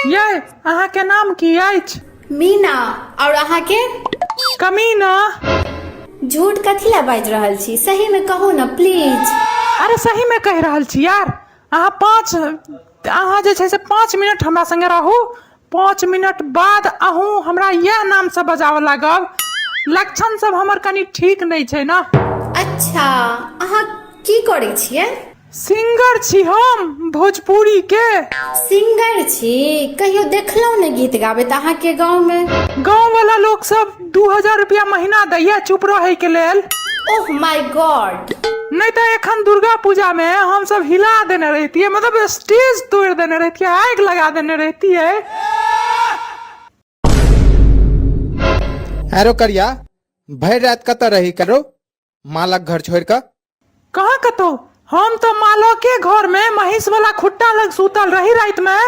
ये अहाँ के नाम की अछि? मीना। और अहाँ के? कमीना। झूठ कथी ला बाजि रहल छी? सही में कहू ना प्लीज। अरे सही में कह रहल छी यार। अहाँ जे छै से 5 मिनट हमरा संगे रहू। 5 मिनट बाद अहूँ हमरा यह नाम से बजाव लागब। लक्षण सब हमर कनी ठीक नहीं छै ना। अच्छा, अहाँ की करै छियै? सिंगर छी हम भोजपुरी के। सिंगर छी? कहियो देखलहुँ ने गीत गाबैत अहाँ के गाँव में? गाँव वाला लोग सब 2000 रुपया महीना दैया चुप रहे के लेल। Oh my God. नहीं तो एखन दुर्गा पूजा में हम सब हिला देने रहती, मतलब स्टेज तोड़ देने रहती, आग लगा देने रहती है। हेरो करिया, भर रात कत रही करो मालक घर छोड़ कर? कहाँ कतो? हम तो मालो के घर में महिष वाला खुट्टा लग सुतल रही रात में।